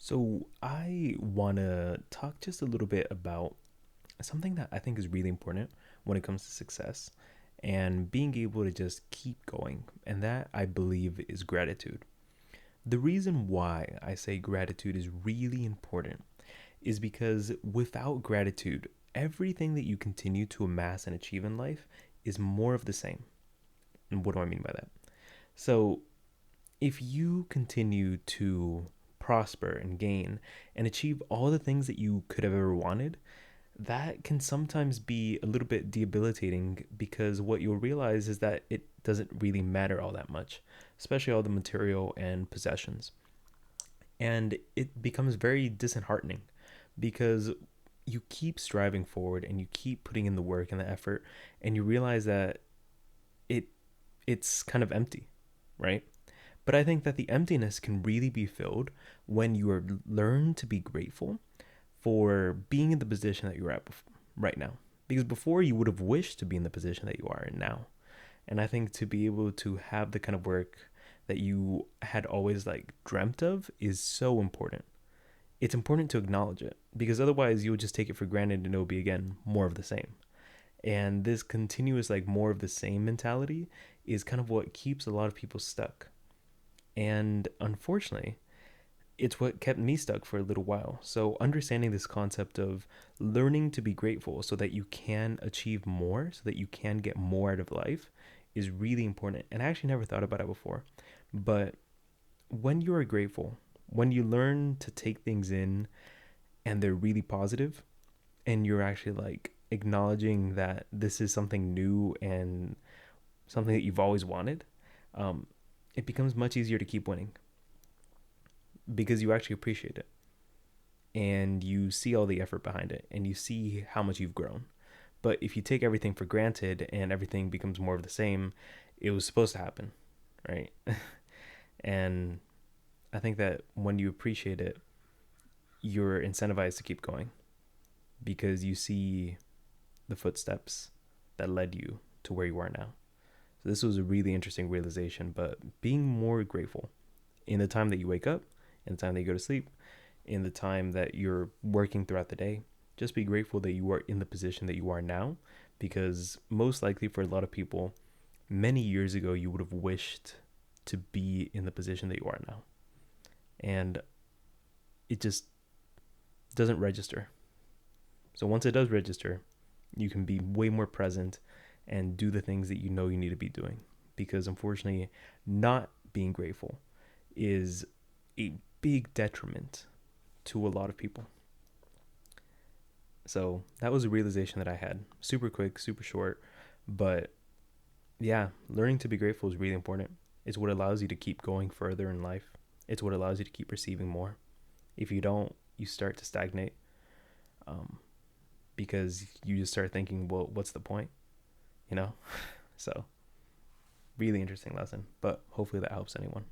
So, I want to talk just a little bit about something that I think is really important when it comes to success and being able to just keep going. And that I believe is gratitude. The reason why I say gratitude is really important is because without gratitude, everything that you continue to amass and achieve in life is more of the same. And what do I mean by that? So, if you continue to prosper and gain and achieve all the things that you could have ever wanted, that can sometimes be a little bit debilitating because what you'll realize is that it doesn't really matter all that much, especially all the material and possessions. And it becomes very disheartening because you keep striving forward and you keep putting in the work and the effort and you realize that it it's kind of empty, right? But I think that the emptiness can really be filled when you are learn to be grateful for being in the position that you're at right now. Because before you would have wished to be in the position that you are in now. And I think to be able to have the kind of work that you had always like dreamt of is so important. It's important to acknowledge it because otherwise you'll just take it for granted and it'll be again more of the same. And this continuous like more of the same mentality is kind of what keeps a lot of people stuck. And unfortunately, it's what kept me stuck for a little while. So, understanding this concept of learning to be grateful so that you can achieve more, so that you can get more out of life is really important. And I actually never thought about it before. But when you are grateful, when you learn to take things in and they're really positive, and you're actually like acknowledging that this is something new and something that you've always wanted, um, it becomes much easier to keep winning because you actually appreciate it and you see all the effort behind it and you see how much you've grown. But if you take everything for granted and everything becomes more of the same, it was supposed to happen, right? And I think that when you appreciate it, you're incentivized to keep going because you see the footsteps that led you to where you are now. So this was a really interesting realization, but being more grateful in the time that you wake up, in the time that you go to sleep, in the time that you're working throughout the day, just be grateful that you are in the position that you are now because most likely for a lot of people, many years ago, you would have wished to be in the position that you are now. And it just doesn't register. So once it does register, you can be way more present and do the things that you know you need to be doing. Because unfortunately, not being grateful is a big detriment to a lot of people. So that was a realization that I had. Super quick, super short. But yeah, learning to be grateful is really important. It's what allows you to keep going further in life. It's what allows you to keep receiving more. If you don't, you start to stagnate um, because you just start thinking, well, what's the point? You know? So, really interesting lesson, but hopefully that helps anyone.